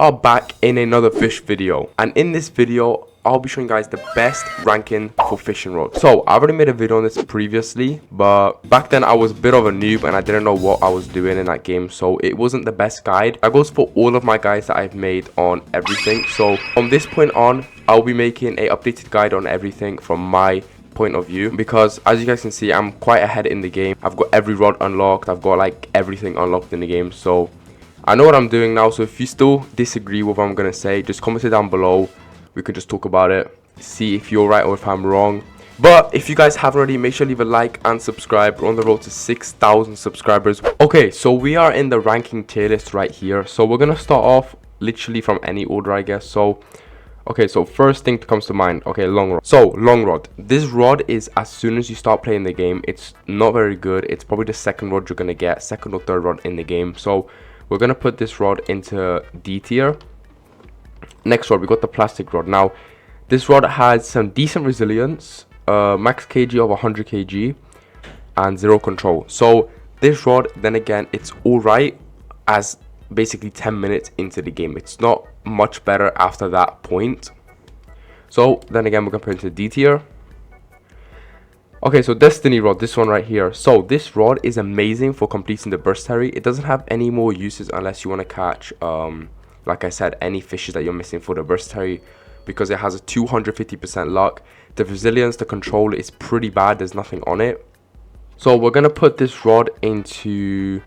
are back in another fish video, and in this video I'll be showing you guys the best ranking for fishing rods. So I already made a video on this previously, but back then I was a bit of a noob and I didn't know what I was doing in that game, so it wasn't the best guide. That goes for all of my guides that I've made on everything. So from this point on, I'll be making a updated guide on everything from my point of view, because as you guys can see, I'm quite ahead in the game. I've got every rod unlocked, I've got like everything unlocked in the game, so I know what I'm doing now. So if you still disagree with what I'm gonna say, just comment it down below. We can just talk about it, see if you're right or if I'm wrong. But if you guys haven't already, make sure to leave a like and subscribe. We're on the road to 6,000 subscribers. Okay, so we are in the ranking tier list right here. So we're gonna start off literally from any order, I guess. So okay, so first thing that comes to mind, okay, long rod. So long rod, this rod is, as soon as you start playing the game, it's not very good. It's probably the second rod you're gonna get, second or third rod in the game. So we're gonna put this rod into D tier. Next rod, we got the plastic rod. Now this rod has some decent resilience, max kg of 100 kg and 0 control. So this rod, then again, it's all right as basically 10 minutes into the game. It's not much better after that point. So then again, we're gonna put it into D tier. Okay, so destiny rod, this one right here. So this rod is amazing for completing the burstary. It doesn't have any more uses unless you want to catch like I said, any fishes that you're missing for the burstary, because it has a 250% luck. The resilience, the control is pretty bad. There's nothing on it. So we're gonna put this rod into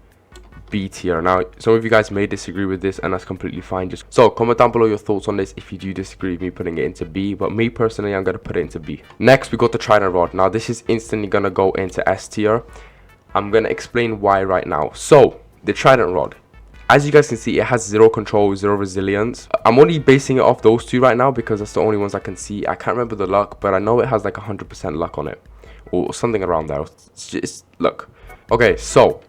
B tier. Now some of you guys may disagree with this, and that's completely fine. Just so comment down below your thoughts on this if you do disagree with me putting it into B, but me personally, I'm gonna put it into B. Next, we got the trident rod. Now this is instantly gonna go into S tier. I'm gonna explain why right now. So the trident rod, as you guys can see, it has 0 control, 0 resilience. I'm only basing it off those two right now because that's the only ones I can see. I can't remember the luck, but I know it has like 100% luck on it or something around there. It's just look. Okay, so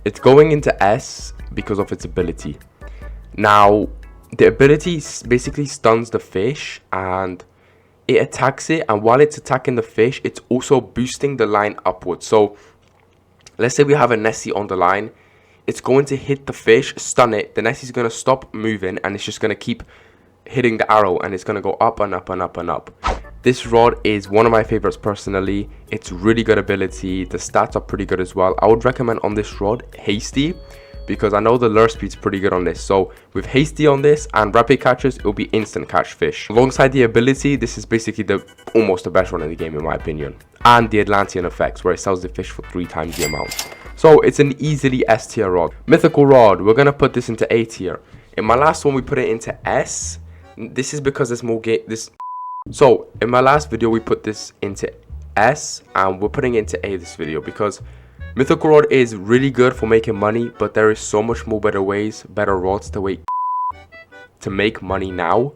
it's going into S because of its ability. Now the ability basically stuns the fish and it attacks it, and while it's attacking the fish, it's also boosting the line upwards. So let's say we have a Nessie on the line. It's going to hit the fish, stun it. The Nessie's going to stop moving and it's just going to keep hitting the arrow, and it's going to go up and up and up and up. This rod is one of my favorites personally. It's really good ability. The stats are pretty good as well. I would recommend on this rod Hasty, because I know the lure speed's pretty good on this. So with Hasty on this and rapid catches, it'll be instant catch fish. Alongside the ability, this is basically almost the best rod in the game in my opinion. And the Atlantean effects, where it sells the fish for 3 times the amount. So it's an easily S tier rod. Mythical rod, we're gonna put this into A tier. In my last one, we put it into S. This is because there's more game. So in my last video, we put this into S, and we're putting it into A this video because mythical rod is really good for making money, but there is so much more better ways, better rods to make money now,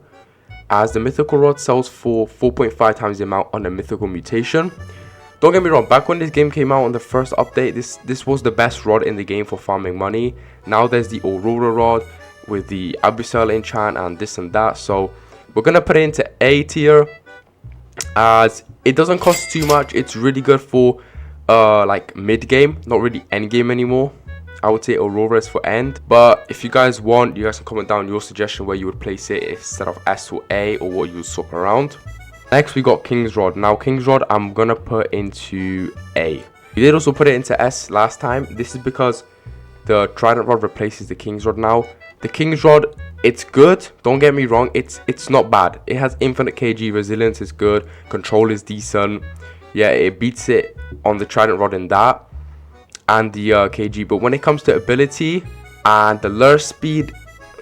as the mythical rod sells for 4.5 times the amount on the mythical mutation. Don't get me wrong, back when this game came out on the first update, this was the best rod in the game for farming money. Now there's the Aurora rod with the Abyssal enchant and this and that. So we're gonna put it into A tier, as it doesn't cost too much. It's really good for like mid game, not really end game anymore. I would say Aurora is for end, but if you guys want, you guys can comment down your suggestion where you would place it instead of S or A, or what you would swap around. Next, we got King's Rod. Now, King's Rod, I'm gonna put into A. We did also put it into S last time. This is because the Trident Rod replaces the King's Rod now. The King's Rod, it's good. Don't get me wrong. It's not bad. It has infinite kg. Resilience is good. Control is decent. Yeah, it beats it on the Trident Rod in that and the kg. But when it comes to ability and the lure speed,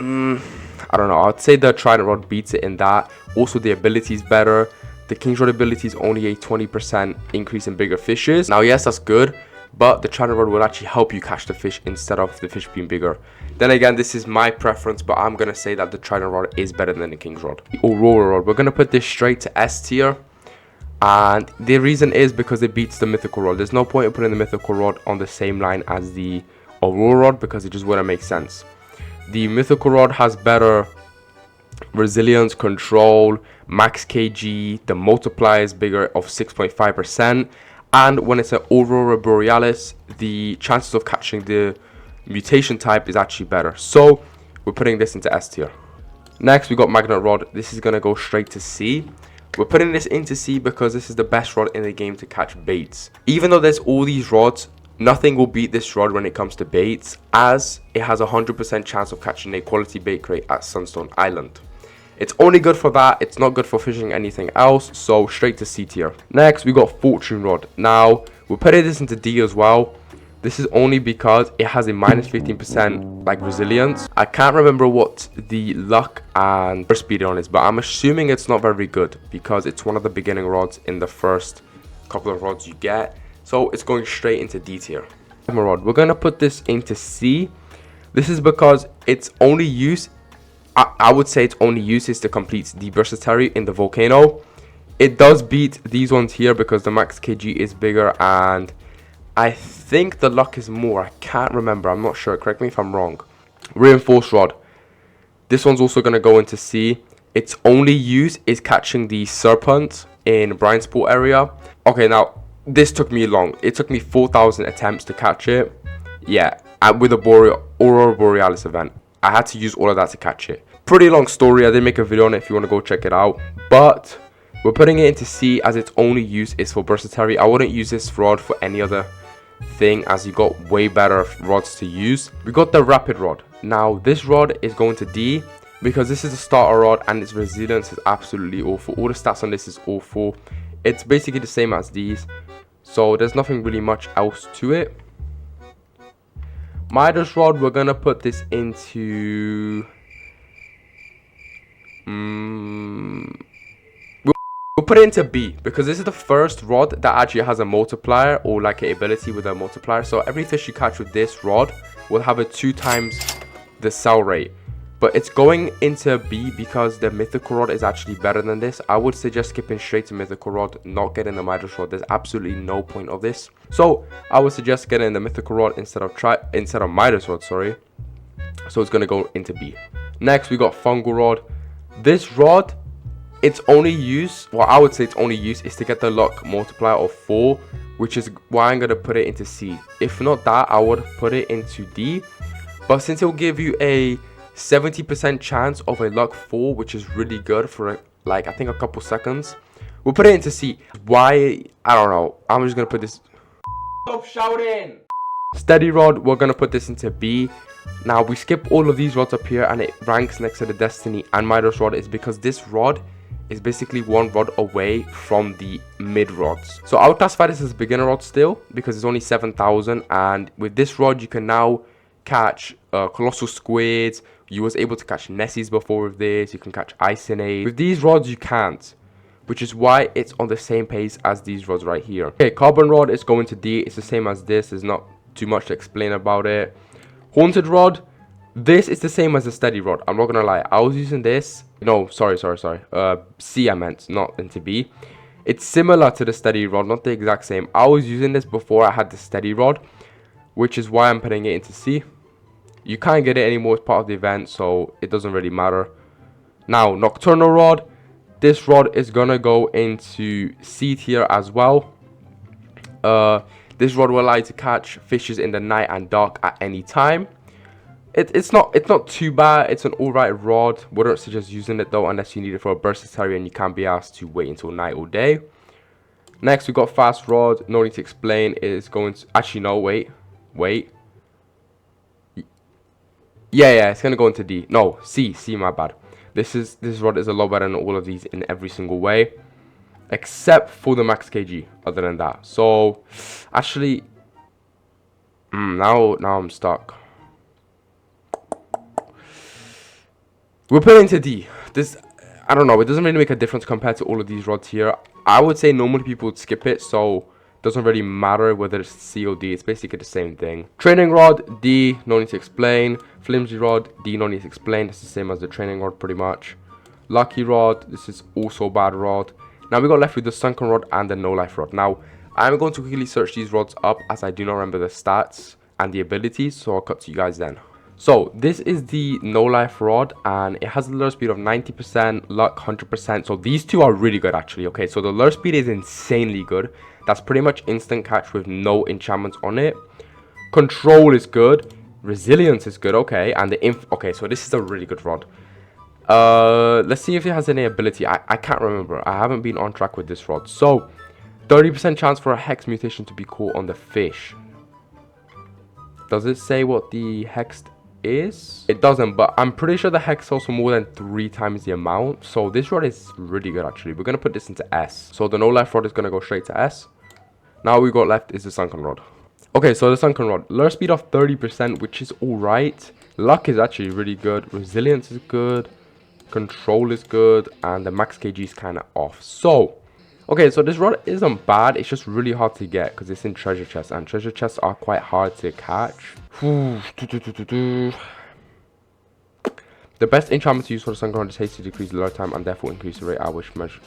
I don't know. I'd say the Trident Rod beats it in that. Also, the ability is better. The King's Rod ability is only a 20% increase in bigger fishes. Now, yes, that's good, but the Trident Rod will actually help you catch the fish instead of the fish being bigger. Then again, this is my preference, but I'm going to say that the Trident Rod is better than the King's Rod. The Aurora Rod, we're going to put this straight to S tier. And the reason is because it beats the Mythical Rod. There's no point in putting the Mythical Rod on the same line as the Aurora Rod because it just wouldn't make sense. The Mythical Rod has better resilience, control, max kg, the multiplier is bigger of 6.5%, and when it's an Aurora Borealis, the chances of catching the mutation type is actually better. So we're putting this into S tier. Next, we got magnet rod. This is going to go straight to C. We're putting this into C because this is the best rod in the game to catch baits. Even though there's all these rods, nothing will beat this rod when it comes to baits, as it has a 100% chance of catching a quality bait crate at Sunstone Island. It's only good for that. It's not good for fishing anything else, so straight to C tier. Next, we got fortune rod. Now, we're putting this into D as well. This is only because it has a minus 15% like resilience. I can't remember what the luck and burst speed on is, but I'm assuming it's not very good because it's one of the beginning rods in the first couple of rods you get. So it's going straight into D tier. Rod. We're gonna put this into C. This is because its only use, I would say its only use is to complete the Versatary in the volcano. It does beat these ones here because the max kg is bigger and I think the luck is more. I can't remember. I'm not sure. Correct me if I'm wrong. Reinforced rod. This one's also going to go into C. Its only use is catching the serpent in Bryansport area. Okay, now, this took me long. It took me 4,000 attempts to catch it. Yeah, with a Aurora Borealis event. I had to use all of that to catch it. Pretty long story. I did make a video on it if you want to go check it out. But we're putting it into C as its only use is for Versatary. I wouldn't use this rod for any other thing as you got way better rods to use. We got the rapid rod. Now this rod is going to D because this is a starter rod and its resilience is absolutely awful. All the stats on this is awful. It's basically the same as these, so there's nothing really much else to it. Midas rod, we're gonna put this into we'll put it into B because this is the first rod that actually has a multiplier or like an ability with a multiplier. So every fish you catch with this rod will have a 2 times the sell rate. But it's going into B because the mythical rod is actually better than this. I would suggest skipping straight to mythical rod, not getting the Midas rod. There's absolutely no point of this. So I would suggest getting the mythical rod instead of Midas rod, sorry. So it's gonna go into B. Next we got fungal rod. This rod, its only use, well, I would say its only use is to get the luck multiplier of 4, which is why I'm going to put it into C. If not that, I would put it into D. But since it will give you a 70% chance of a luck 4, which is really good for like, I think a couple seconds, we'll put it into C. Why? I don't know. I'm just going to put this. Stop shouting! Steady rod, we're going to put this into B. Now, we skip all of these rods up here and it ranks next to the Destiny and Midas rod is because this rod is basically one rod away from the mid rods. So I would classify this as a beginner rod still because it's only 7,000, and with this rod you can now catch colossal squids. You was able to catch Nessies before with this. You can catch Icinade. With these rods you can't, which is why it's on the same pace as these rods right here. Okay, carbon rod is going to D. It's the same as this. There's not too much to explain about it. Haunted rod, this is the same as the steady rod. I'm not gonna lie, I was using this. No, sorry. C I meant, not into B. It's similar to the steady rod, not the exact same. I was using this before I had the steady rod, which is why I'm putting it into C. You can't get it anymore as part of the event, so it doesn't really matter. Now, nocturnal rod. This rod is gonna go into C tier as well. This rod will allow you to catch fishes in the night and dark at any time. It's not too bad. It's an alright rod. Wouldn't suggest using it though unless you need it for a Versatary and you can't be asked to wait until night or day. Next we got fast rod. No need to explain. It's going to actually no wait. Yeah, it's gonna go into D. No, C, my bad. This rod is a lot better than all of these in every single way, except for the max kg. Other than that, so actually, now I'm stuck. We'll put it into D. This, I don't know, it doesn't really make a difference compared to all of these rods here. I would say normally people would skip it, so it doesn't really matter whether it's C or D. It's basically the same thing. Training rod, D, no need to explain. Flimsy rod, D, no need to explain. It's the same as the training rod pretty much. Lucky rod, this is also bad rod. Now we got left with the sunken rod and the no life rod. Now I'm going to quickly search these rods up as I do not remember the stats and the abilities, so I'll cut to you guys then. So this is the no life rod and it has a lure speed of 90%, luck 100%. So these two are really good actually. Okay, so the lure speed is insanely good. That's pretty much instant catch with no enchantments on it. Control is good. Resilience is good. Okay, and the okay, so this is a really good rod. Let's see if it has any ability. I can't remember. I haven't been on track with this rod. So 30% chance for a hex mutation to be caught on the fish. Does it say what the hex is? It doesn't, but I'm pretty sure the hex is also more than 3 times the amount. So this rod is really good actually. We're gonna put this into S. So the no life rod is gonna go straight to S. Now we got left is the sunken rod. Okay, so the sunken rod, lure speed of 30%, which is alright. Luck is actually really good. Resilience is good. Control is good, and the max kg is kind of off. So okay, so this rod isn't bad. It's just really hard to get because it's in treasure chests, and treasure chests are quite hard to catch. The best enchantment to use for the sunken rod is haste to decrease lure time and therefore increase the rate at which measure.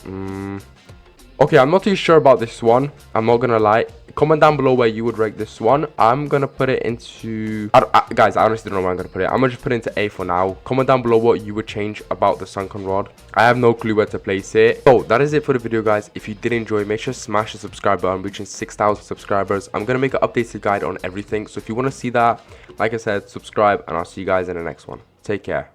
Okay, I'm not too sure about this one. I'm not gonna lie. Comment down below where you would rate this one. I'm gonna put it into... guys, I honestly don't know where I'm gonna put it. I'm gonna just put it into A for now. Comment down below what you would change about the sunken rod. I have no clue where to place it. So, that is it for the video, guys. If you did enjoy, make sure to smash the subscribe button. Reaching 6,000 subscribers. I'm gonna make an updated guide on everything. So, if you want to see that, like I said, subscribe, and I'll see you guys in the next one. Take care.